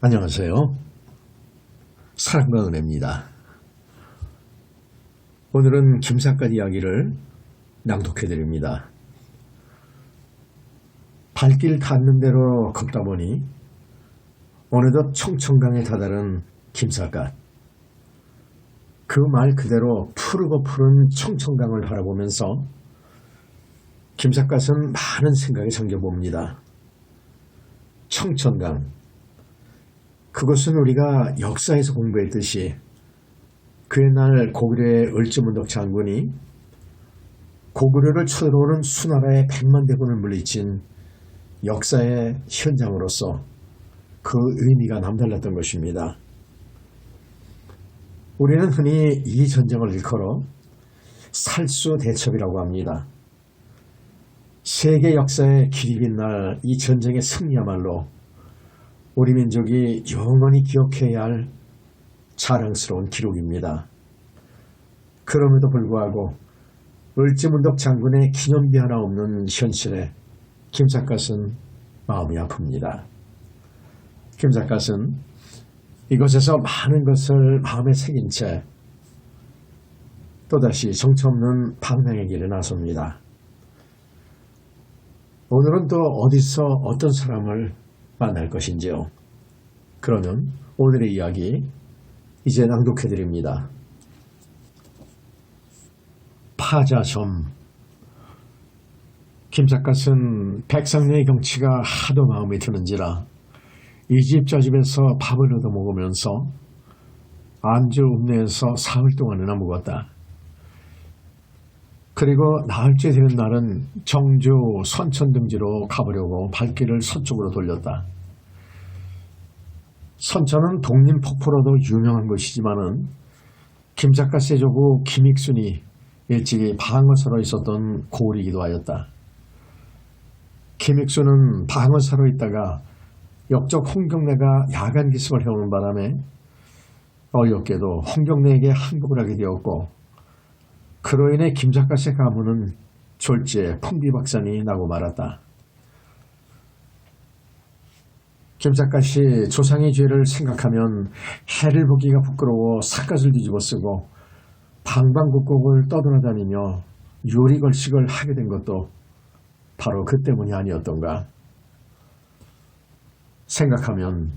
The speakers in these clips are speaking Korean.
안녕하세요. 사랑과 은혜입니다. 오늘은 김삿갓 이야기를 낭독해 드립니다. 발길 닿는 대로 걷다 보니 어느덧 청천강에 다다른 김삿갓. 그 말 그대로 푸르고 푸른 청천강을 바라보면서 김삿갓은 많은 생각이 잠겨봅니다. 청천강. 그것은 우리가 역사에서 공부했듯이 그의 날 고구려의 을지문덕 장군이 고구려를 쳐들어오는 수나라의 100만 대군을 물리친 역사의 현장으로서 그 의미가 남달랐던 것입니다. 우리는 흔히 이 전쟁을 일컬어 살수대첩이라고 합니다. 세계 역사의 길이 빛날 이 전쟁의 승리야말로 우리 민족이 영원히 기억해야 할 자랑스러운 기록입니다. 그럼에도 불구하고 을지문덕 장군의 기념비 하나 없는 현실에 김삿갓은 마음이 아픕니다. 김삿갓은 이곳에서 많은 것을 마음에 새긴 채 또다시 정처 없는 방랑의 길에 나섭니다. 오늘은 또 어디서 어떤 사람을 만날 것인지요. 그러면 오늘의 이야기 이제 낭독해 드립니다. 파자점. 김삿갓은 백상내의 경치가 하도 마음에 드는지라 이 집 저 집에서 밥을 얻어 먹으면서 안주 읍내에서 사흘 동안이나 묵었다. 그리고 나흘째 되는 날은 정주 선천등지로 가보려고 발길을 서쪽으로 돌렸다. 선천은 독림폭포로도 유명한 곳이지만은 김삿갓의 조부 김익순이 일찍이 방어사로 있었던 고을이기도 하였다. 김익순은 방어사로 있다가 역적 홍경래가 야간 기습을 해오는 바람에 어이없게도 홍경래에게 항복을 하게 되었고 그로 인해 김삿갓의 가문은 졸지에 풍비박산이 나고 말았다. 김삿갓이 조상의 죄를 생각하면 해를 보기가 부끄러워 삿갓을 뒤집어 쓰고 방방곡곡을 떠돌아다니며 요리걸식을 하게 된 것도 바로 그 때문이 아니었던가. 생각하면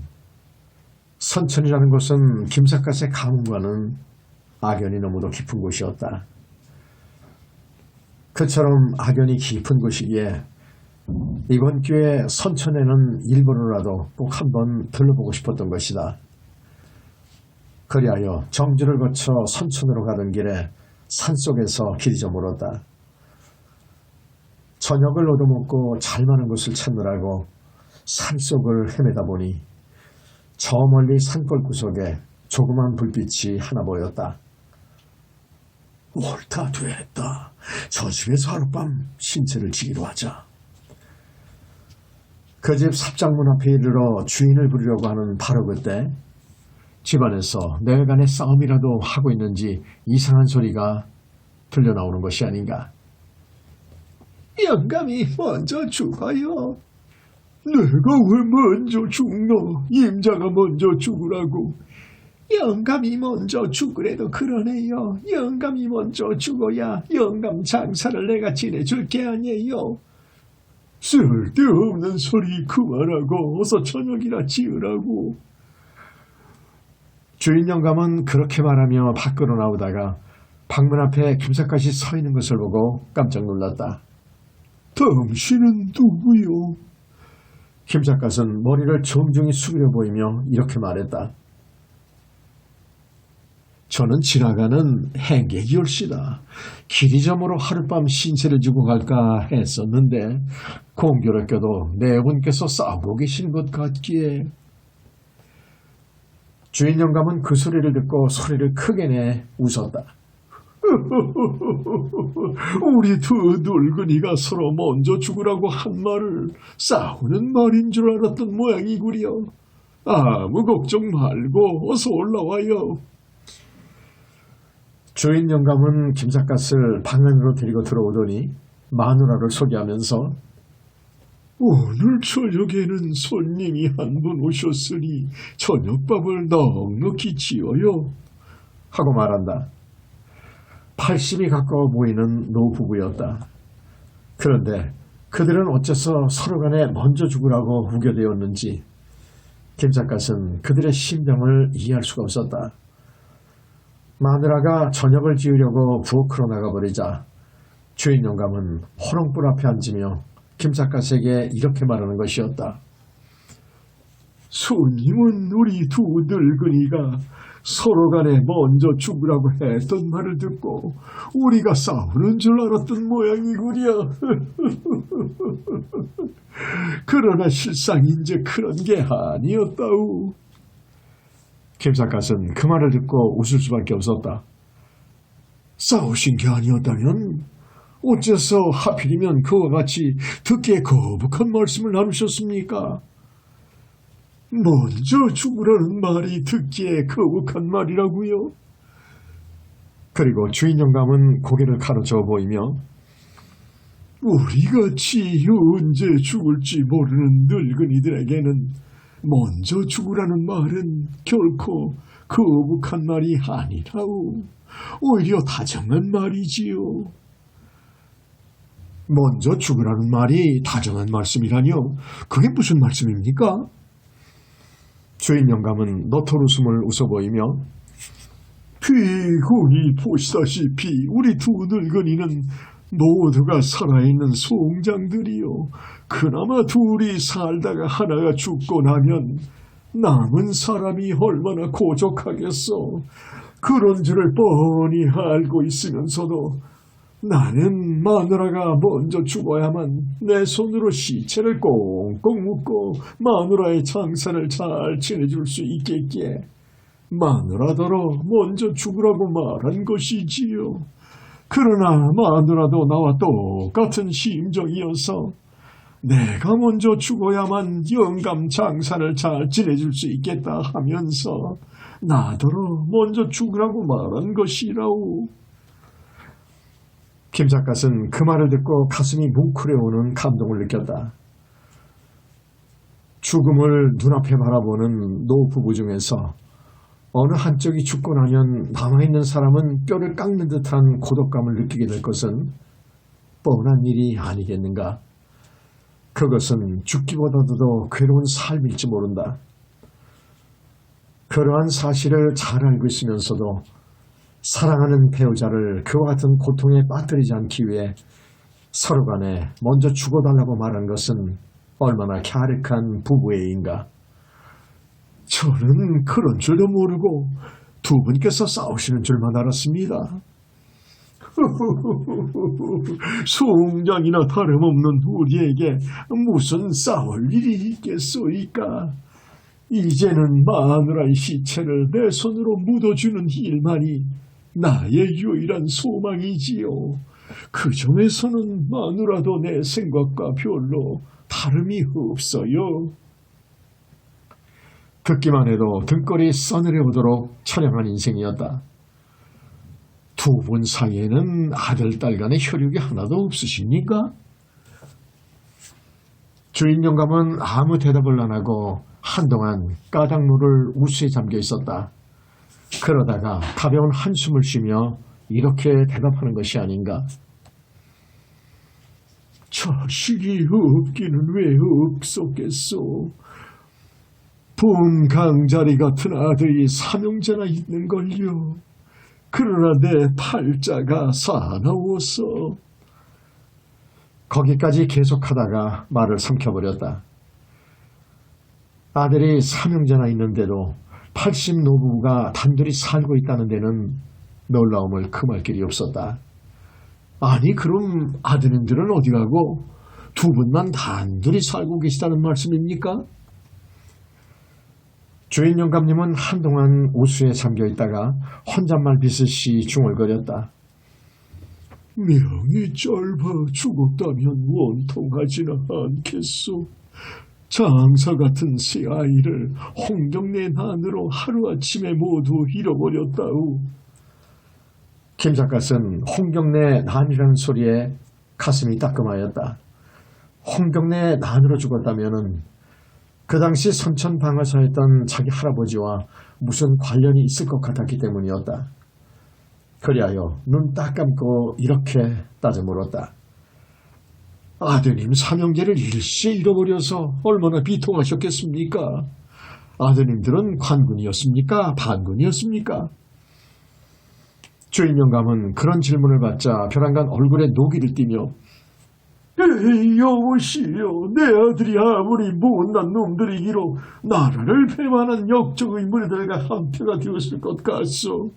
선천이라는 곳은 김삿갓의 가문과는 악연이 너무도 깊은 곳이었다. 그처럼 악연이 깊은 곳이기에 이번 기회에 선천에는 일부러라도 꼭 한번 들러보고 싶었던 것이다. 그리하여 정주를 거쳐 선천으로 가던 길에 산속에서 길이 저물었다. 저녁을 얻어먹고 잘만한 곳을 찾느라고 산속을 헤매다 보니 저 멀리 산골 구석에 조그만 불빛이 하나 보였다. 옳다 됐다. 저 집에서 하룻밤 신세를 지기로 하자. 그 집 삽장문 앞에 이르러 주인을 부르려고 하는 바로 그때 집안에서 내간의 싸움이라도 하고 있는지 이상한 소리가 들려나오는 것이 아닌가. 영감이 먼저 죽어요. 내가 왜 먼저 죽노? 임자가 먼저 죽으라고. 영감이 먼저 죽으래도 그러네요. 영감이 먼저 죽어야 영감 장사를 내가 지내줄 게 아니에요. 쓸데없는 소리 그만하고 어서 저녁이나 지으라고. 주인 영감은 그렇게 말하며 밖으로 나오다가 방문 앞에 김삿갓이 서 있는 것을 보고 깜짝 놀랐다. 당신은 누구요? 김삿갓은 머리를 정중히 숙여 보이며 이렇게 말했다. 저는 지나가는 행객이올시다. 길이 저물어 하룻밤 신세를 지고 갈까 했었는데 공교롭게도 네 분께서 싸우고 계신 것 같기에. 주인 영감은 그 소리를 듣고 소리를 크게 내 웃었다. 우리 두 늙은이가 서로 먼저 죽으라고 한 말을 싸우는 말인 줄 알았던 모양이구려. 아무 걱정 말고 어서 올라와요. 주인 영감은 김삿갓을 방 안으로 데리고 들어오더니 마누라를 소개하면서 오늘 저녁에는 손님이 한 분 오셨으니 저녁밥을 넉넉히 지어요. 하고 말한다. 80이 가까워 보이는 노부부였다. 그런데 그들은 어째서 서로 간에 먼저 죽으라고 우겨대었는지 김삿갓은 그들의 심정을 이해할 수가 없었다. 마누라가 저녁을 지으려고 부엌으로 나가버리자 주인 영감은 호롱불 앞에 앉으며 김삿갓에게 이렇게 말하는 것이었다. 손님은 우리 두 늙은이가 서로 간에 먼저 죽으라고 했던 말을 듣고 우리가 싸우는 줄 알았던 모양이구려. 그러나 실상 이제 그런 게 아니었다우. 김삿갓은 그 말을 듣고 웃을 수밖에 없었다. 싸우신 게 아니었다면 어째서 하필이면 그와 같이 듣기에 거북한 말씀을 나누셨습니까? 먼저 죽으라는 말이 듣기에 거북한 말이라고요? 그리고 주인 영감은 고개를 가로저어 보이며 우리같이 언제 죽을지 모르는 늙은이들에게는 먼저 죽으라는 말은 결코 거북한 말이 아니라오. 오히려 다정한 말이지요. 먼저 죽으라는 말이 다정한 말씀이라뇨? 그게 무슨 말씀입니까? 주인 영감은 너털 웃음을 웃어 보이며 비공이 보시다시피 우리 두 늙은이는 모두가 살아있는 송장들이요. 그나마 둘이 살다가 하나가 죽고 나면 남은 사람이 얼마나 고족하겠어. 그런 줄을 뻔히 알고 있으면서도 나는 마누라가 먼저 죽어야만 내 손으로 시체를 꽁꽁 묶고 마누라의 장사를 잘 지내줄 수 있겠기에 마누라더러 먼저 죽으라고 말한 것이지요. 그러나 마누라도 나와 똑같은 심정이어서 내가 먼저 죽어야만 영감 장사를 잘 지내줄 수 있겠다 하면서 나더러 먼저 죽으라고 말한 것이라오. 김삿갓은 그 말을 듣고 가슴이 뭉클해오는 감동을 느꼈다. 죽음을 눈앞에 바라보는 노부부 중에서 어느 한쪽이 죽고 나면 남아있는 사람은 뼈를 깎는 듯한 고독감을 느끼게 될 것은 뻔한 일이 아니겠는가. 그것은 죽기보다도 더 괴로운 삶일지 모른다. 그러한 사실을 잘 알고 있으면서도 사랑하는 배우자를 그와 같은 고통에 빠뜨리지 않기 위해 서로 간에 먼저 죽어달라고 말한 것은 얼마나 갸륵한 부부의 일인가. 저는 그런 줄도 모르고 두 분께서 싸우시는 줄만 알았습니다. 송장이나 다름없는 우리에게 무슨 싸울 일이 있겠소이까. 이제는 마누라의 시체를 내 손으로 묻어주는 일만이 나의 유일한 소망이지요. 그 점에서는 마누라도 내 생각과 별로 다름이 없어요. 듣기만 해도 등골이 써내려오도록 처량한 인생이었다. 두 분 사이에는 아들, 딸 간의 혈육이 하나도 없으십니까? 주인 영감은 아무 대답을 안 하고 한동안 까닭물을 우수에 잠겨 있었다. 그러다가 가벼운 한숨을 쉬며 이렇게 대답하는 것이 아닌가. 자식이 없기는 왜 없었겠소. 봉강자리 같은 아들이 삼형제나 있는걸요. 그러나 내 팔자가 사나워서. 거기까지 계속하다가 말을 삼켜버렸다. 아들이 삼형제나 있는데도 80 노부부가 단둘이 살고 있다는 데는 놀라움을 금할 길이 없었다. 아니 그럼 아드님들은 어디 가고 두 분만 단둘이 살고 계시다는 말씀입니까? 주인 영감님은 한동안 우수에 잠겨있다가 혼잣말 비슷이 중얼거렸다. 명이 짧아 죽었다면 원통하지는 않겠소. 장사 같은 새 아이를 홍경내 난으로 하루아침에 모두 잃어버렸다우. 김삿갓은 홍경내 난이라는 소리에 가슴이 따끔하였다. 홍경래의 난으로 죽었다면은 그 당시 선천방어사였던 자기 할아버지와 무슨 관련이 있을 것 같았기 때문이었다. 그리하여 눈 딱 감고 이렇게 따져 물었다. 아드님 삼형제를 일시에 잃어버려서 얼마나 비통하셨겠습니까? 아드님들은 관군이었습니까? 반군이었습니까? 주인 영감은 그런 질문을 받자 벼랑간 얼굴에 노기를 띠며 에이 여보시여, 내 아들이 아무리 못난 놈들이기로 나라를 배반한 역적의 무리들과 한패가 되었을 것 같소.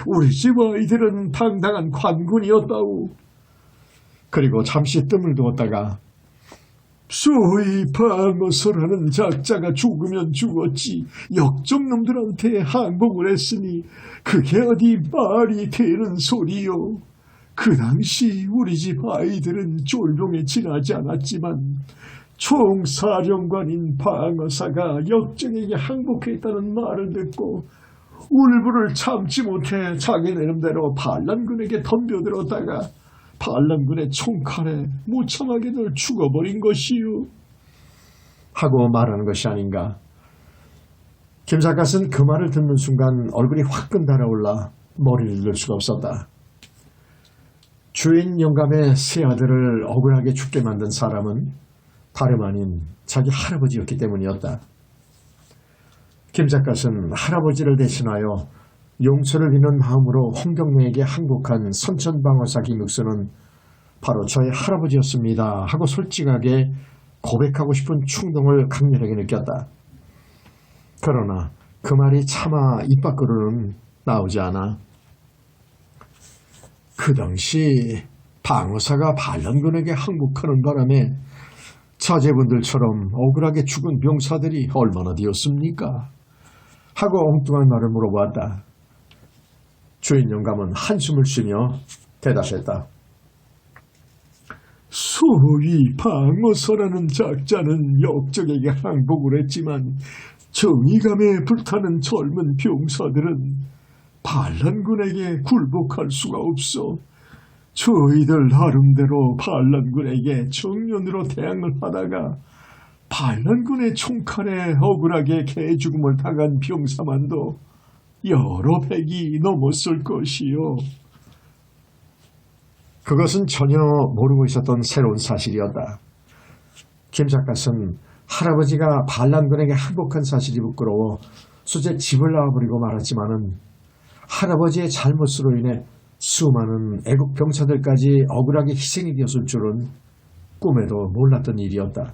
우리 집 아이들은 당당한 관군이었다오. 그리고 잠시 뜸을 두었다가 소위 방어서라는 작자가 죽으면 죽었지 역적놈들한테 항복을 했으니 그게 어디 말이 되는 소리요. 그 당시 우리 집 아이들은 쫄병에 지나지 않았지만 총사령관인 방어사가 역적에게 항복했다는 말을 듣고 울분을 참지 못해 자기 나름대로 반란군에게 덤벼들었다가 반란군의 총칼에 무참하게 늘 죽어버린 것이요. 하고 말하는 것이 아닌가. 김삿갓은 그 말을 듣는 순간 얼굴이 화끈 달아올라 머리를 들 수가 없었다. 주인 영감의 세 아들을 억울하게 죽게 만든 사람은 다름 아닌 자기 할아버지였기 때문이었다. 김삿갓은 할아버지를 대신하여 용서를 비는 마음으로 홍경래에게 항복한 선천방어사 김육수는 바로 저의 할아버지였습니다 하고 솔직하게 고백하고 싶은 충동을 강렬하게 느꼈다. 그러나 그 말이 차마 입 밖으로는 나오지 않아. 그 당시 방어사가 반란군에게 항복하는 바람에 자제분들처럼 억울하게 죽은 병사들이 얼마나 되었습니까? 하고 엉뚱한 말을 물어보았다. 주인 영감은 한숨을 쉬며 대답했다. 소위 방어서라는 작자는 역적에게 항복을 했지만 정의감에 불타는 젊은 병사들은 반란군에게 굴복할 수가 없어 저희들 나름대로 반란군에게 정면으로 대항을 하다가 반란군의 총칼에 억울하게 개죽음을 당한 병사만도 여러 백이 넘었을 것이요. 그것은 전혀 모르고 있었던 새로운 사실이었다. 김삿갓은 할아버지가 반란군에게 항복한 사실이 부끄러워 수제 집을 나와버리고 말았지만은 할아버지의 잘못으로 인해 수많은 애국 병사들까지 억울하게 희생이 되었을 줄은 꿈에도 몰랐던 일이었다.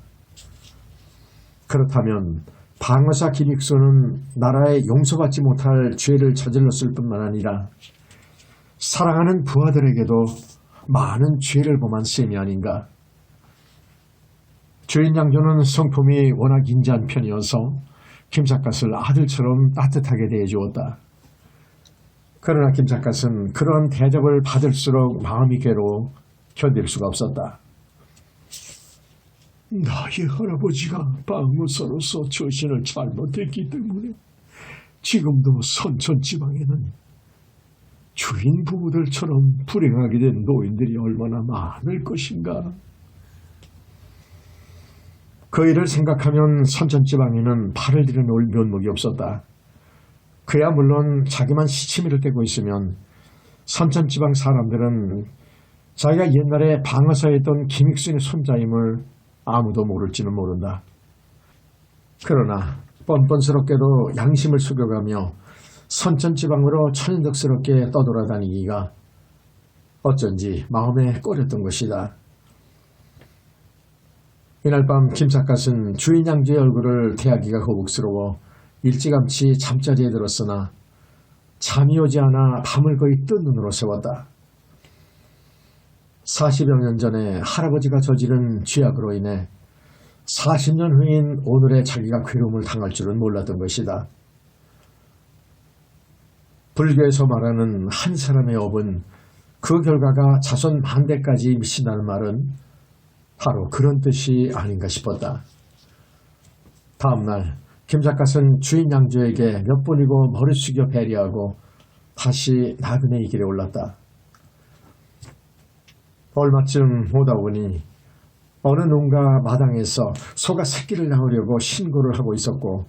그렇다면 방어사 김익수는 나라에 용서받지 못할 죄를 저질렀을 뿐만 아니라 사랑하는 부하들에게도 많은 죄를 범한 셈이 아닌가. 주인 양조는 성품이 워낙 인자한 편이어서 김삿갓을 아들처럼 따뜻하게 대해주었다. 그러나 김삿갓은 그런 대접을 받을수록 마음이 괴로워 견딜 수가 없었다. 나의 할아버지가 방어사로서 처신을 잘못했기 때문에 지금도 선천지방에는 주인 부부들처럼 불행하게 된 노인들이 얼마나 많을 것인가. 그 일을 생각하면 선천지방에는 팔을 들여놓을 면목이 없었다. 그야 물론 자기만 시치미를 떼고 있으면 선천지방 사람들은 자기가 옛날에 방어사였던 김익순의 손자임을 아무도 모를지는 모른다. 그러나 뻔뻔스럽게도 양심을 숙여가며 선천지방으로 천연덕스럽게 떠돌아다니기가 어쩐지 마음에 꺼렸던 것이다. 이날 밤 김삿갓은 주인 양주의 얼굴을 대하기가 거북스러워 일찌감치 잠자리에 들었으나 잠이 오지 않아 밤을 거의 뜬 눈으로 세웠다. 40여 년 전에 할아버지가 저지른 죄악으로 인해 40년 후인 오늘의 자기가 괴로움을 당할 줄은 몰랐던 것이다. 불교에서 말하는 한 사람의 업은 그 결과가 자손 만대까지 미친다는 말은 바로 그런 뜻이 아닌가 싶었다. 다음날 김삿갓은 주인 양조에게 몇 번이고 머리 숙여 배려하고 다시 나그네 이 길에 올랐다. 얼마쯤 오다 보니 어느 농가 마당에서 소가 새끼를 낳으려고 신고를 하고 있었고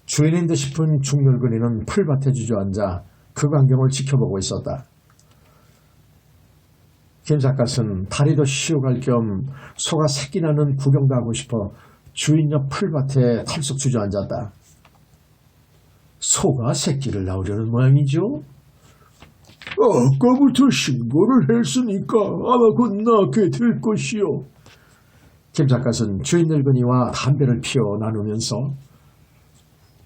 주인인 듯 싶은 중늙은이는 풀밭에 주저앉아 그 광경을 지켜보고 있었다. 김삿갓은 다리도 쉬어갈 겸 소가 새끼 낳는 구경도 하고 싶어 주인 옆 풀밭에 털썩 주저앉았다. 소가 새끼를 낳으려는 모양이죠? 아까부터 신고를 했으니까 아마 곧 낳게 될 것이요. 김삿갓은 주인 늙은이와 담배를 피워 나누면서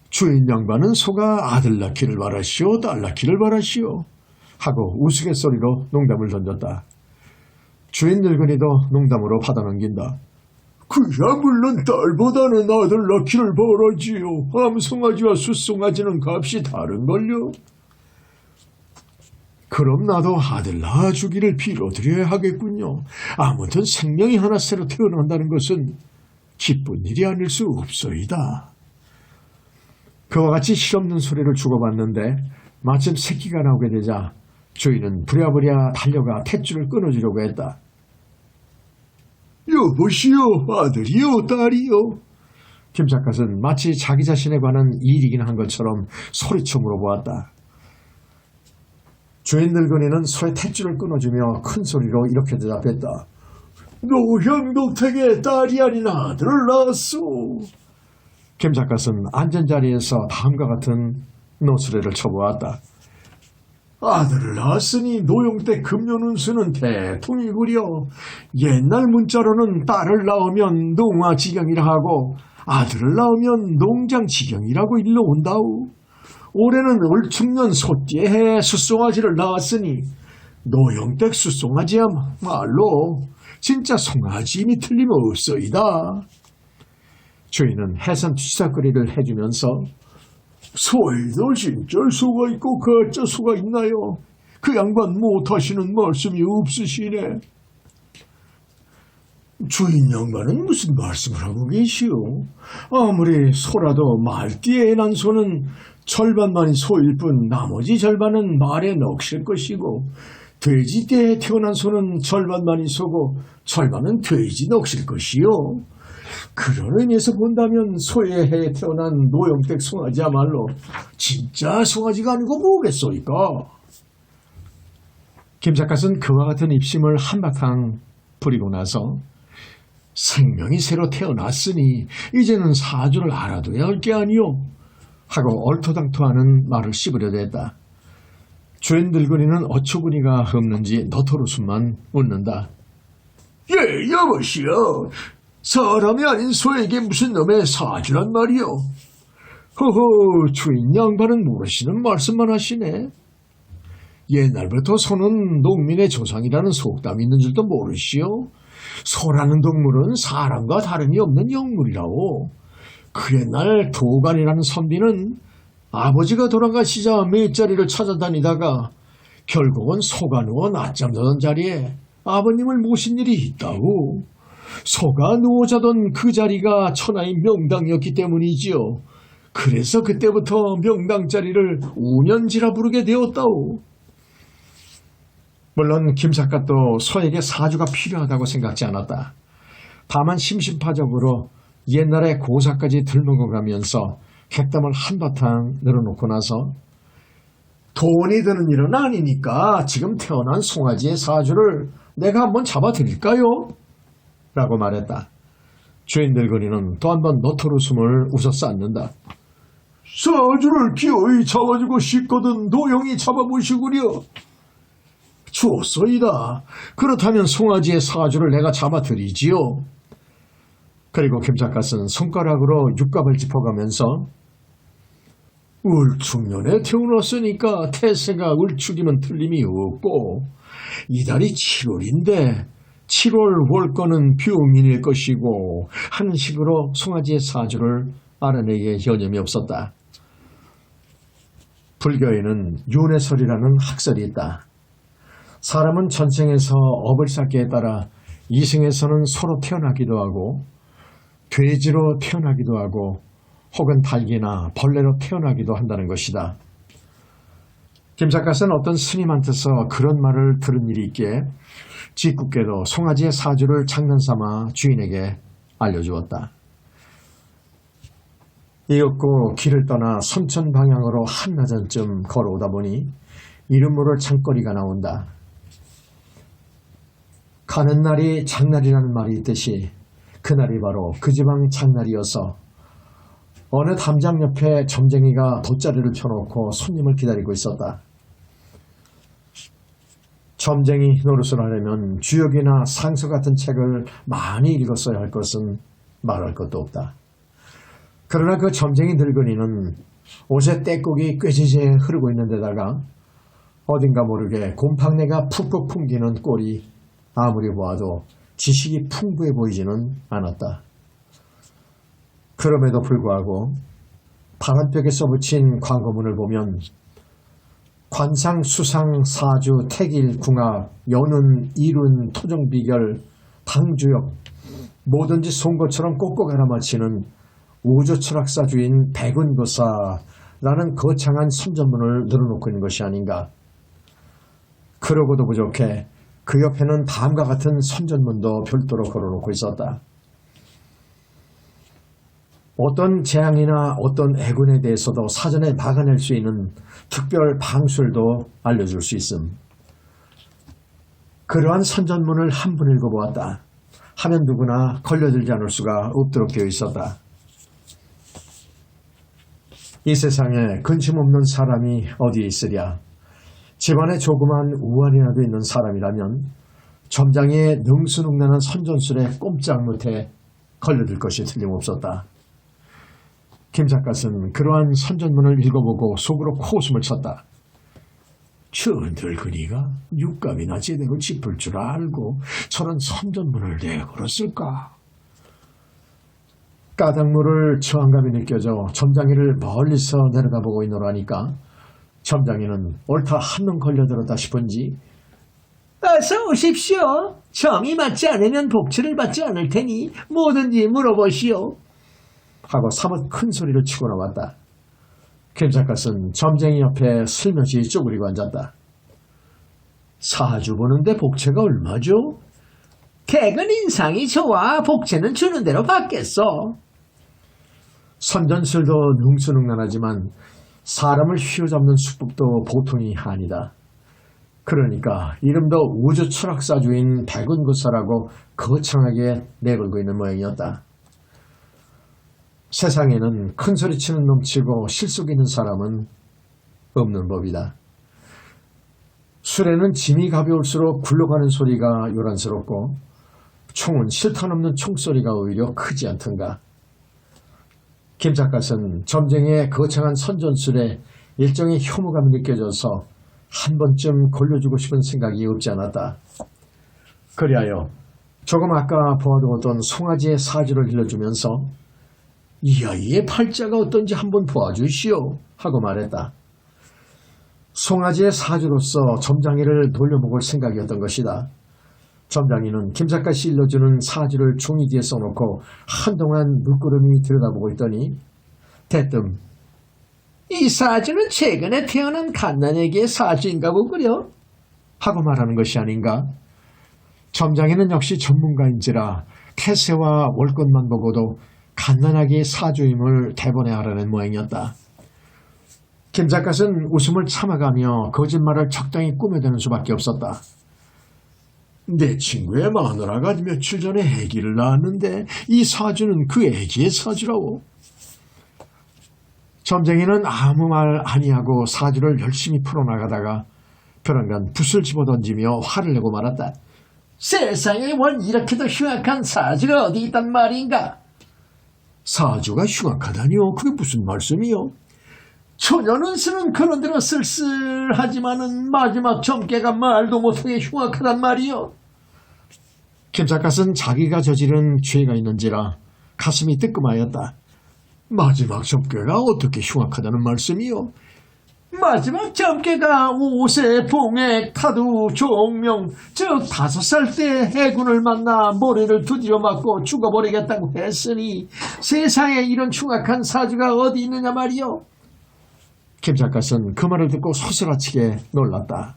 주인 양반은 소가 아들 낳기를 바라시오, 딸 낳기를 바라시오 하고 우스갯소리로 농담을 던졌다. 주인 늙은이도 농담으로 받아넘긴다. 그야 물론 딸보다는 아들 낳기를 바라지요. 암송아지와 숫송아지는 값이 다른걸요. 그럼 나도 아들 낳아주기를 빌어드려야 하겠군요. 아무튼 생명이 하나 새로 태어난다는 것은 기쁜 일이 아닐 수 없소이다. 그와 같이 실없는 소리를 주고받는데 마침 새끼가 나오게 되자 주인은 부랴부랴 달려가 탯줄을 끊어주려고 했다. 여보시오, 아들이요, 딸이요. 김삿갓은 마치 자기 자신에 관한 일이긴 한 것처럼 소리쳐 물어보았다. 주인 늙은이는 소의 탯줄을 끊어주며 큰 소리로 이렇게 대답했다. 노형독택의 딸이 아닌 아들을 낳았소. 김삿갓은 앉은 자리에서 다음과 같은 노스레를 쳐보았다. 아들을 낳았으니 노용댁 금년운수는 대통이구려. 옛날 문자로는 딸을 낳으면 농화지경이라 하고 아들을 낳으면 농장지경이라고 일러온다우. 올해는 을축년 소띠에 숫송아지를 낳았으니 노용댁 숫송아지야말로 진짜 송아지임이 틀림없소이다. 주인은 해산 뒤싹거리를 해주면서 소에도 진짜 소가 있고 가짜 소가 있나요? 그 양반 못하시는 말씀이 없으시네. 주인 양반은 무슨 말씀을 하고 계시오? 아무리 소라도 말띠에 난 소는 절반만이 소일 뿐 나머지 절반은 말에 넋일 것이고 돼지띠에 태어난 소는 절반만이 소고 절반은 돼지 넋일 것이요. 그런 의미에서 본다면 소의 해에 태어난 노영댁 송아지야말로 진짜 송아지가 아니고 뭐겠소이까. 김삿갓은 그와 같은 입심을 한바탕 부리고 나서 생명이 새로 태어났으니 이제는 사주를 알아둬야 할 게 아니오 하고 얼토당토하는 말을 씹으려 했다. 주인 늙은이는 어처구니가 없는지 너털웃음만 웃는다. 예, 여보시오. 사람이 아닌 소에게 무슨 놈의 사주란 말이오. 허허, 주인 양반은 모르시는 말씀만 하시네. 옛날부터 소는 농민의 조상이라는 속담이 있는 줄도 모르시오. 소라는 동물은 사람과 다름이 없는 영물이라오. 그 옛날 도관이라는 선비는 아버지가 돌아가시자 밑자리를 찾아다니다가 결국은 소가 누워 낮잠 자던 자리에 아버님을 모신 일이 있다오. 소가 누워 자던 그 자리가 천하의 명당이었기 때문이지요. 그래서 그때부터 명당 자리를 운연지라 부르게 되었다오. 물론 김삿갓도 소에게 사주가 필요하다고 생각지 않았다. 다만 심심파적으로 옛날의 고사까지 들먹어가면서 객담을 한바탕 늘어놓고 나서 돈이 드는 일은 아니니까 지금 태어난 송아지의 사주를 내가 한번 잡아드릴까요? 라고 말했다. 주인 늙은이는 또 한 번 너털웃음을 웃어 쌓는다. 사주를 기어이 잡아주고 싶거든 노영이 잡아보시구려. 좋소이다. 그렇다면 송아지의 사주를 내가 잡아드리지요. 그리고 김삿갓은 손가락으로 육갑을 짚어가면서 을축년에 태어났으니까 태세가 을축이면 틀림이 없고 이달이 7월인데 7월 월거는 병인일 것이고 하는 식으로 송아지의 사주를 알아내기에 여념이 없었다. 불교에는 윤회설이라는 학설이 있다. 사람은 전생에서 업을 쌓기에 따라 이생에서는 소로 태어나기도 하고 돼지로 태어나기도 하고 혹은 닭이나 벌레로 태어나기도 한다는 것이다. 김작갓은 어떤 스님한테서 그런 말을 들은 일이 있기에 짓궂게도 송아지의 사주를 장난삼아 주인에게 알려주었다. 이윽고 길을 떠나 선천 방향으로 한나절쯤 걸어오다 보니 이름 모를 장거리가 나온다. 가는 날이 장날이라는 말이 있듯이 그날이 바로 그 지방 장날이어서 어느 담장 옆에 점쟁이가 돗자리를 펴놓고 손님을 기다리고 있었다. 점쟁이 노릇을 하려면 주역이나 상서 같은 책을 많이 읽었어야 할 것은 말할 것도 없다. 그러나 그 점쟁이 늙은이는 옷에 때국이 꾀지지에 흐르고 있는 데다가 어딘가 모르게 곰팡내가 푹푹 풍기는 꼴이 아무리 보아도 지식이 풍부해 보이지는 않았다. 그럼에도 불구하고 바람벽에 써붙인 광고문을 보면 관상, 수상, 사주, 택일, 궁합, 연운, 일운, 토정, 비결, 당주역 뭐든지 송곳처럼 꼭꼭 알아맞히는 우주철학사주인 백운거사라는 거창한 선전문을 늘어놓고 있는 것이 아닌가. 그러고도 부족해 그 옆에는 다음과 같은 선전문도 별도로 걸어놓고 있었다. 어떤 재앙이나 어떤 애군에 대해서도 사전에 막아낼 수 있는 특별 방술도 알려줄 수 있음. 그러한 선전문을 한 번 읽어보았다 하면 누구나 걸려들지 않을 수가 없도록 되어 있었다. 이 세상에 근심 없는 사람이 어디에 있으랴. 집안에 조그만 우환이라도 있는 사람이라면 점장의 능수능란한 선전술에 꼼짝 못해 걸려들 것이 틀림없었다. 김작갓은 그러한 선전문을 읽어보고 속으로 코웃음을 쳤다. 저 늙은이가 육감이나 제대로 짚을 줄 알고 저런 선전문을 내걸었을까? 까닭모를 저항감이 느껴져 점장이를 멀리서 내려다보고 있노라니까 점장이는 옳다 한눈 걸려들었다 싶은지 어서 오십시오. 점이 맞지 않으면 복치를 받지 않을 테니 뭐든지 물어보시오. 하고 사뭇 큰 소리를 치고 나왔다. 김작갓은 점쟁이 옆에 슬며시 쪼그리고 앉았다. 사주 보는데 복채가 얼마죠? 객은 인상이 좋아 복채는 주는 대로 받겠어. 선전술도 능수능란하지만 사람을 휘어잡는 수법도 보통이 아니다. 그러니까 이름도 우주철학사주인 백운거사라고 거창하게 내걸고 있는 모양이었다. 세상에는 큰소리치는 놈치고 실속 있는 사람은 없는 법이다. 술에는 짐이 가벼울수록 굴러가는 소리가 요란스럽고 총은 실탄없는 총소리가 오히려 크지 않던가. 김작갓은 점쟁이의 거창한 선전술에 일종의 혐오감이 느껴져서 한 번쯤 걸려주고 싶은 생각이 없지 않았다. 그리하여 조금 아까 보아두었던 송아지의 사주를 일러주면서 이 아이의 팔자가 어떤지 한번 보아주시오 하고 말했다. 송아지의 사주로서 점장이를 돌려먹을 생각이었던 것이다. 점장이는 김작갓이 일러주는 사주를 종이 뒤에 써놓고 한동안 물끄러미 들여다보고 있더니 대뜸 이 사주는 최근에 태어난 갓난에게의 사주인가 보구려 하고 말하는 것이 아닌가. 점장이는 역시 전문가인지라 태세와 월권만 보고도 갓난아기의 사주임을 대본에 알아낸 모양이었다. 김작갓은 웃음을 참아가며 거짓말을 적당히 꾸며대는 수밖에 없었다. 내 친구의 마누라가 며칠 전에 아기를 낳았는데 이 사주는 그 아기의 사주라고. 점쟁이는 아무 말 아니하고 사주를 열심히 풀어나가다가 벼랑간 붓을 집어던지며 화를 내고 말았다. 세상에 원 이렇게도 흉악한 사주가 어디 있단 말인가? 사주가 흉악하다니요? 그게 무슨 말씀이요? 초년운수는 그런대로 쓸쓸하지만은 마지막 점괘가 말도 못하게 흉악하단 말이요. 김작갓은 자기가 저지른 죄가 있는지라 가슴이 뜨끔하였다. 마지막 점괘가 어떻게 흉악하다는 말씀이요? 마지막 점괘가 오세, 봉해, 타두, 종명, 저 5살 때 해군을 만나 머리를 두드려 맞고 죽어버리겠다고 했으니 세상에 이런 흉악한 사주가 어디 있느냐 말이요. 김 작가는 그 말을 듣고 소스라치게 놀랐다.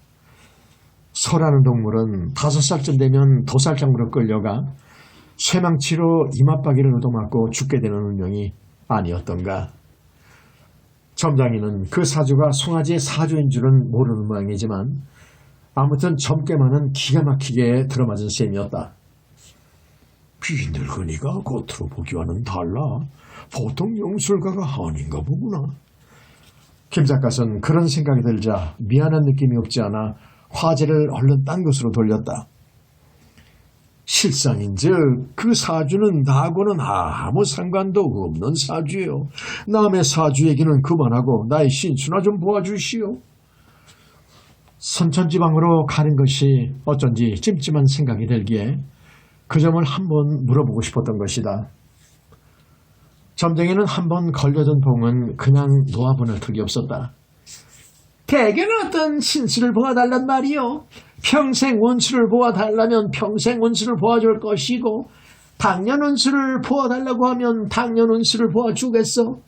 소라는 동물은 5살쯤 되면 도살장으로 끌려가 쇠망치로 이맛박이를 얻어맞고 죽게 되는 운명이 아니었던가. 점장이는 그 사주가 송아지의 사주인 줄은 모르는 모양이지만 아무튼 젊게만은 기가 막히게 들어맞은 셈이었다. 비늙은이가 겉으로 보기와는 달라. 보통 영술가가 아닌가 보구나. 김 작가는 그런 생각이 들자 미안한 느낌이 없지 않아 화제를 얼른 딴 곳으로 돌렸다. 실상인즉 그 사주는 나하고는 아무 상관도 없는 사주요. 남의 사주 얘기는 그만하고 나의 신수나 좀 보아주시오. 선천지방으로 가는 것이 어쩐지 찜찜한 생각이 들기에 그 점을 한번 물어보고 싶었던 것이다. 점쟁이는 한번 걸려든 봉은 그냥 놓아보낼 턱이 없었다. 대개는 어떤 신수를 보아달란 말이요. 평생 운수를 보아달라면 평생 운수를 보아줄 것이고 당년 운수를 보아달라고 하면 당년 운수를 보아주겠어.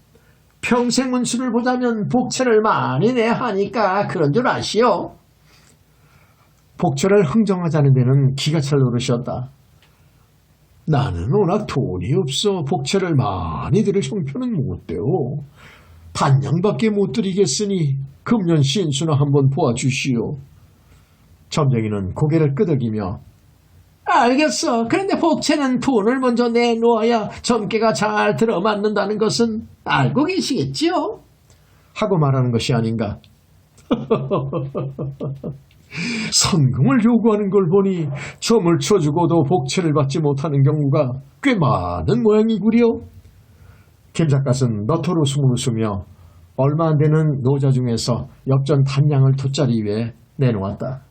평생 운수를 보자면 복채를 많이 내야 하니까 그런 줄 아시오. 복처를 흥정하자는 데는 기가 찰 노릇이었다. 나는 워낙 돈이 없어 복채를 많이 들을 형편은 못 되오. 반냥밖에 못 드리겠으니 금년 신수나 한번 보아주시오. 점쟁이는 고개를 끄덕이며 알겠어. 그런데 복채는 돈을 먼저 내놓아야 점괘가 잘 들어맞는다는 것은 알고 계시겠지요? 하고 말하는 것이 아닌가. 선금을 요구하는 걸 보니 점을 쳐주고도 복채를 받지 못하는 경우가 꽤 많은 모양이구려. 김 작가는 너토로 웃음을 웃으며 얼마 안 되는 노자 중에서 엽전 단량을 돗자리 위에 내놓았다.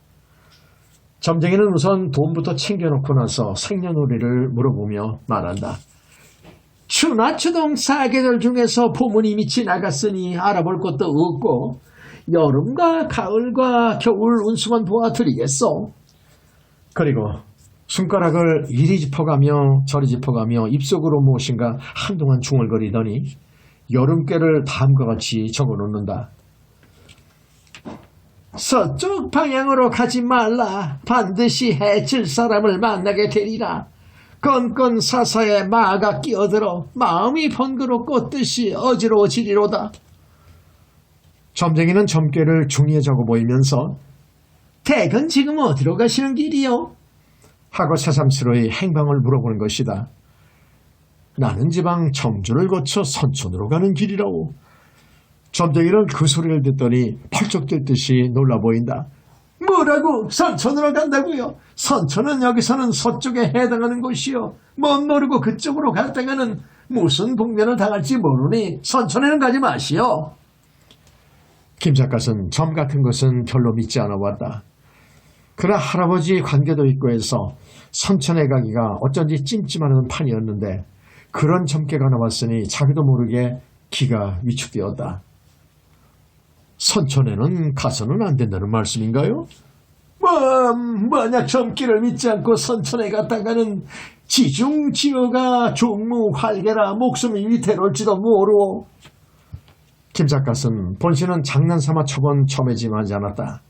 점쟁이는 우선 돈부터 챙겨놓고 나서 생년월일을 물어보며 말한다. 추나추동 4계절 중에서 봄은 이미 지나갔으니 알아볼 것도 없고 여름과 가을과 겨울 운수만 보아드리겠소. 그리고 손가락을 이리 짚어가며 저리 짚어가며 입속으로 무엇인가 한동안 중얼거리더니 여름께를 다음과 같이 적어놓는다. 서쪽 방향으로 가지 말라. 반드시 해칠 사람을 만나게 되리라. 건건 사사에 마가 끼어들어 마음이 번거로 꽂듯이 어지러워지리로다. 점쟁이는 점괘를 종이에 적어 보이면서 댁은 지금 어디로 가시는 길이요? 하고 새삼스러이 행방을 물어보는 것이다. 나는 지방 청주를 거쳐 선촌으로 가는 길이라오. 점쟁이는 그 소리를 듣더니 펄쩍 뛸 듯이 놀라 보인다. 뭐라고? 선천으로 간다고요? 선천은 여기서는 서쪽에 해당하는 곳이요. 못 모르고 그쪽으로 갔다가는 무슨 복면을 당할지 모르니 선천에는 가지 마시오. 김 작가는 점 같은 것은 별로 믿지 않아 왔다. 그러나 할아버지 관계도 있고 해서 선천에 가기가 어쩐지 찜찜하는 판이었는데 그런 점괘가 나왔으니 자기도 모르게 기가 위축되었다. 선천에는 가서는 안 된다는 말씀인가요? 만약 점괘를 믿지 않고 선천에 갔다가는 지중지어가 종무활개라 목숨이 위태로울지도 모르오. 김 작가는 본신은 장난삼아 쳐본 첨예지만하지 않았다.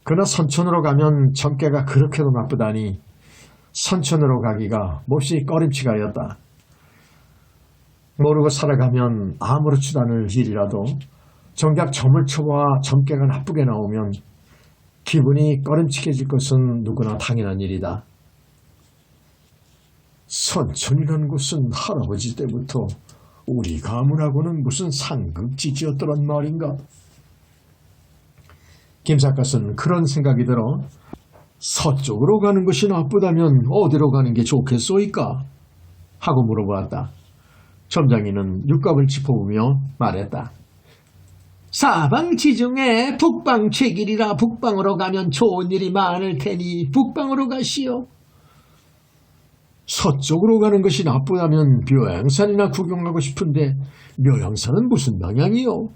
그러나 선천으로 가면 점괘가 그렇게도 나쁘다니 선천으로 가기가 몹시 꺼림칙하였다. 모르고 살아가면 아무렇지도 않을 일이라도 정작 점을 쳐봐 점괘가 나쁘게 나오면 기분이 꺼림칙해질 것은 누구나 당연한 일이다. 선천이라는 곳은 할아버지 때부터 우리 가문하고는 무슨 상극지지였더란 말인가? 김 작가는 그런 생각이 들어 서쪽으로 가는 것이 나쁘다면 어디로 가는 게 좋겠소이까? 하고 물어보았다. 점장이는 육갑을 짚어보며 말했다. 사방지중에 북방최길이라 북방으로 가면 좋은 일이 많을 테니 북방으로 가시오. 서쪽으로 가는 것이 나쁘다면 묘양산이나 구경하고 싶은데 묘양산은 무슨 방향이요?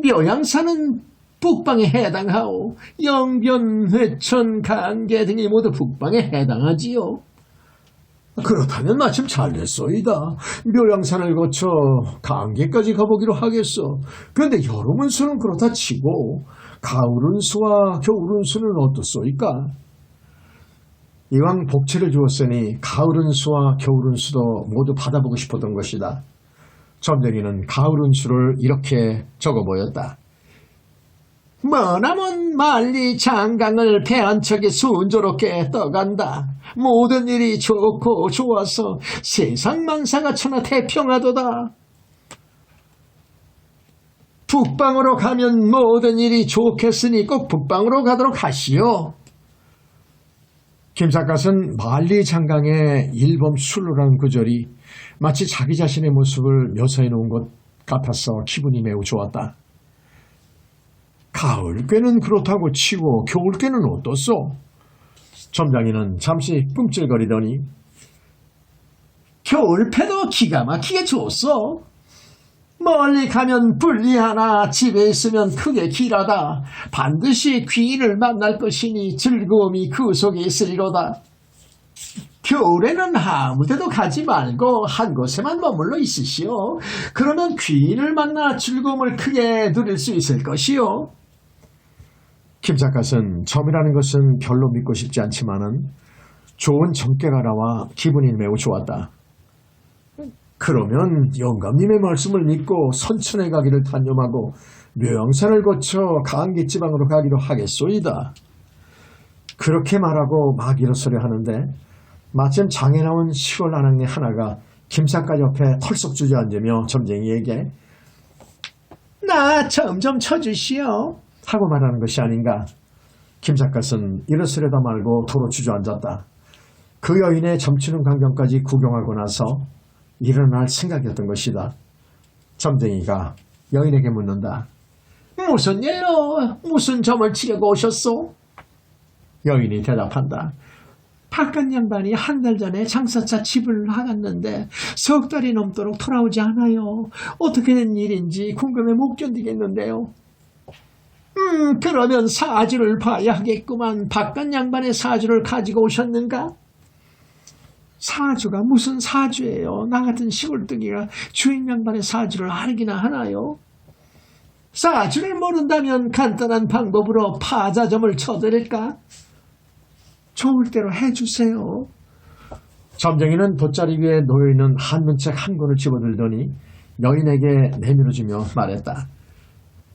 묘양산은 북방에 해당하오. 영변, 회천, 강계 등이 모두 북방에 해당하지요. 그렇다면 마침 잘 됐소이다. 묘양산을 거쳐 강계까지 가보기로 하겠어. 그런데 여름 운수는 그렇다 치고 가을 운수와 겨울 운수는 어떻소이까? 이왕 복채를 주었으니 가을 운수와 겨울 운수도 모두 받아보고 싶었던 것이다. 점쟁이는 가을 운수를 이렇게 적어 보였다. 머나먼 만리 장강을 배 한 척이 순조롭게 떠간다. 모든 일이 좋고 좋아서 세상 만사가 천하 태평하도다. 북방으로 가면 모든 일이 좋겠으니 꼭 북방으로 가도록 하시오. 김삿갓은 만리 장강의 일범 술로라는 구절이 마치 자기 자신의 모습을 묘사해 놓은 것 같아서 기분이 매우 좋았다. 가을께는 그렇다고 치고 겨울께는 어떻소? 점장이는 잠시 꿈찔거리더니 겨울패도 기가 막히게 좋소. 멀리 가면 불리하나 집에 있으면 크게 길하다. 반드시 귀인을 만날 것이니 즐거움이 그 속에 있으리로다. 겨울에는 아무데도 가지 말고 한 곳에만 머물러 있으시오. 그러면 귀인을 만나 즐거움을 크게 누릴 수 있을 것이오. 김삿갓은 점이라는 것은 별로 믿고 싶지 않지만은 좋은 점괘가 나와 기분이 매우 좋았다. 그러면 영감님의 말씀을 믿고 선천에 가기를 단념하고 묘양산을 거쳐 강계 지방으로 가기로 하겠소이다. 그렇게 말하고 막 일어서려 하는데 마침 장에 나온 시골 아낙네 하나가 김삿갓 옆에 털썩 주저앉으며 점쟁이에게 나 점점 쳐주시오 하고 말하는 것이 아닌가. 김삿갓은 일어서려다 말고 도로 주저앉았다. 그 여인의 점치는 광경까지 구경하고 나서 일어날 생각이었던 것이다. 점쟁이가 여인에게 묻는다. 무슨 예요? 무슨 점을 치려고 오셨소? 여인이 대답한다. 바깥 양반이 한 달 전에 장사차 집을 나갔는데 석 달이 넘도록 돌아오지 않아요. 어떻게 된 일인지 궁금해 못 견디겠는데요. 그러면 사주를 봐야 하겠구만. 바깥 양반의 사주를 가지고 오셨는가? 사주가 무슨 사주예요? 나 같은 시골뜨기가 주인 양반의 사주를 알기나 하나요? 사주를 모른다면 간단한 방법으로 파자점을 쳐드릴까? 좋을 대로 해주세요. 점쟁이는 돗자리 위에 놓여있는 한문책 한 권을 집어들더니 여인에게 내밀어주며 말했다.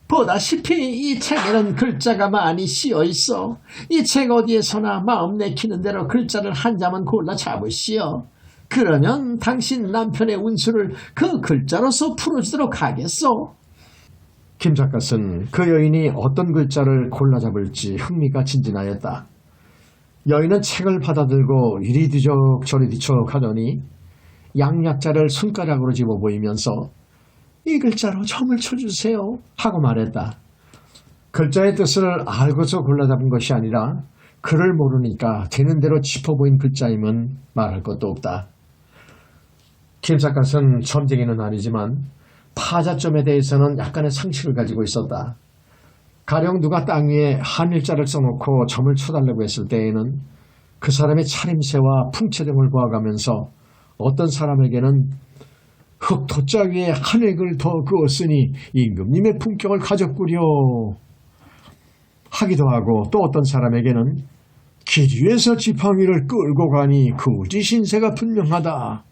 보다시피 이 책에는 글자가 많이 씌어있어. 이 책 어디에서나 마음 내키는 대로 글자를 한 자만 골라 잡으시오. 그러면 당신 남편의 운수를 그 글자로서 풀어주도록 하겠소. 김삿갓은 그 여인이 어떤 글자를 골라 잡을지 흥미가 진진하였다. 여인은 책을 받아들고 이리 뒤적 저리 뒤척 하더니 양약자를 손가락으로 집어 보이면서 이 글자로 점을 쳐주세요 하고 말했다. 글자의 뜻을 알고서 골라잡은 것이 아니라 글을 모르니까 되는 대로 짚어보인 글자임은 말할 것도 없다. 김삿갓은 점쟁이는 아니지만 파자점에 대해서는 약간의 상식을 가지고 있었다. 가령 누가 땅 위에 한일자를 써놓고 점을 쳐달라고 했을 때에는 그 사람의 차림새와 풍채 등을 보아가면서 어떤 사람에게는 흙 돛자 위에 한 획을 더 그었으니 임금님의 품격을 가졌구려 하기도 하고, 또 어떤 사람에게는 길 위에서 지팡이를 끌고 가니 그지 신세가 분명하다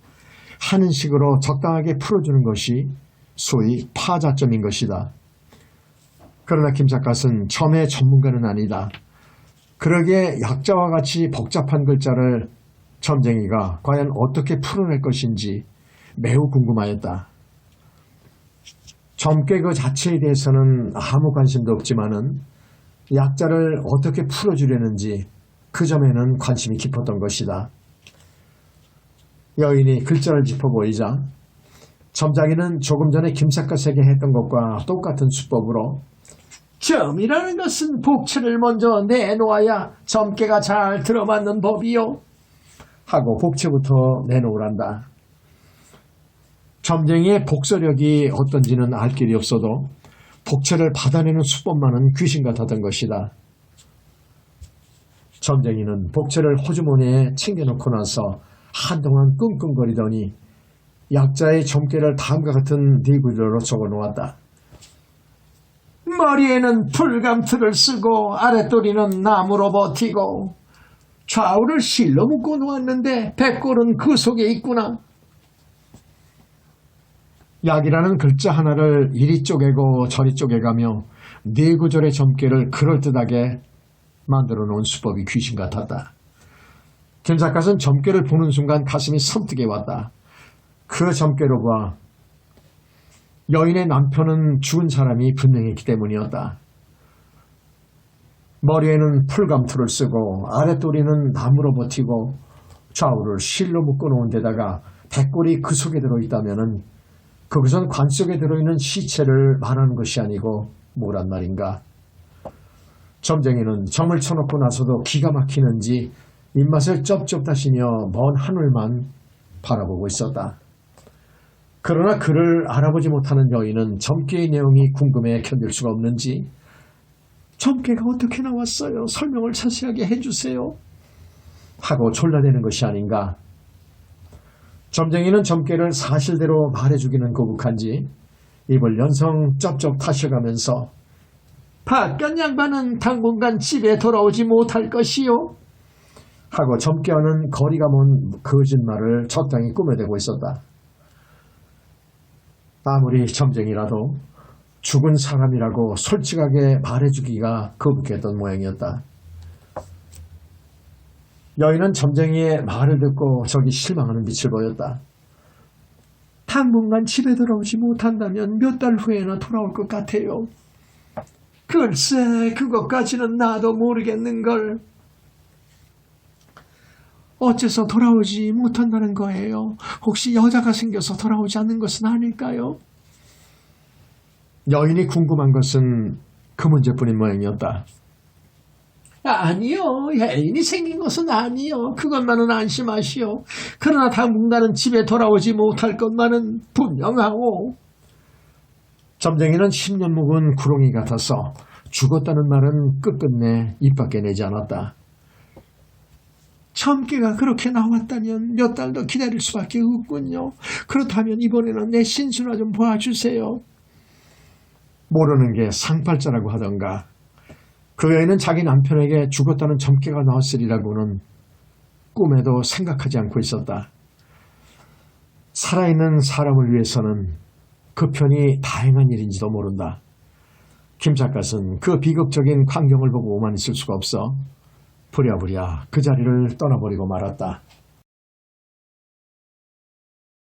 하는 식으로 적당하게 풀어주는 것이 소위 파자점인 것이다. 그러나 김삿갓은 점의 전문가는 아니다. 그러기에 약자와 같이 복잡한 글자를 점쟁이가 과연 어떻게 풀어낼 것인지 매우 궁금하였다. 점괘 그 자체에 대해서는 아무 관심도 없지만은 약자를 어떻게 풀어주려는지 그 점에는 관심이 깊었던 것이다. 여인이 글자를 짚어 보이자 점장이는 조금 전에 김삿갓에게 했던 것과 똑같은 수법으로 점이라는 것은 복체를 먼저 내놓아야 점괘가 잘 들어맞는 법이요 하고 복체부터 내놓으란다. 점쟁이의 복서력이 어떤지는 알 길이 없어도 복체를 받아내는 수법만은 귀신 같았던 것이다. 점쟁이는 복체를 호주머니에 챙겨놓고 나서 한동안 끙끙거리더니 약자의 점괘를 다음과 같은 네 구절로 적어놓았다. 머리에는 풀감틀을 쓰고 아랫도리는 나무로 버티고 좌우를 실로 묶어 놓았는데 백골은 그 속에 있구나. 약이라는 글자 하나를 이리 쪼개고 저리 쪼개가며 네 구절의 점괘를 그럴듯하게 만들어 놓은 수법이 귀신 같았다. 김 작가는 점괘를 보는 순간 가슴이 섬뜩해 왔다. 그 점괘로 봐 여인의 남편은 죽은 사람이 분명했기 때문이었다. 머리에는 풀감투를 쓰고 아랫도리는 나무로 버티고 좌우를 실로 묶어놓은 데다가 백골이 그 속에 들어있다면 그것은 관 속에 들어있는 시체를 말하는 것이 아니고 뭐란 말인가. 점쟁이는 점을 쳐놓고 나서도 기가 막히는지 입맛을 쩝쩝 다시며 먼 하늘만 바라보고 있었다. 그러나 그를 알아보지 못하는 여인은 점괘의 내용이 궁금해 견딜 수가 없는지 점괘가 어떻게 나왔어요? 설명을 자세하게 해주세요. 하고 졸라대는 것이 아닌가. 점쟁이는 점괘를 사실대로 말해주기는 거북한지 입을 연성 쩝쩝 타셔가면서 박간 양반은 당분간 집에 돌아오지 못할 것이요. 하고 점괘와는 거리가 먼 거짓말을 적당히 꾸며대고 있었다. 아무리 점쟁이라도 죽은 사람이라고 솔직하게 말해주기가 거북했던 모양이었다. 여인은 점쟁이의 말을 듣고 저기 실망하는 빛을 보였다. 당분간 집에 돌아오지 못한다면 몇 달 후에나 돌아올 것 같아요. 글쎄, 그것까지는 나도 모르겠는걸. 어째서 돌아오지 못한다는 거예요? 혹시 여자가 생겨서 돌아오지 않는 것은 아닐까요? 여인이 궁금한 것은 그 문제뿐인 모양이었다. 아니요. 애인이 생긴 것은 아니요. 그것만은 안심하시오. 그러나 당분간은 집에 돌아오지 못할 것만은 분명하오. 점쟁이는 10년 묵은 구렁이 같아서 죽었다는 말은 끝끝내 입 밖에 내지 않았다. 점괘가 그렇게 나왔다면 몇 달 더 기다릴 수밖에 없군요. 그렇다면 이번에는 내 신수나 좀 봐주세요. 모르는 게 상팔자라고 하던가. 그 여인은 자기 남편에게 죽었다는 점괘가 나왔으리라고는 꿈에도 생각하지 않고 있었다. 살아있는 사람을 위해서는 그 편이 다행한 일인지도 모른다. 김 작가는 그 비극적인 광경을 보고만 있을 수가 없어 부랴부랴 그 자리를 떠나버리고 말았다.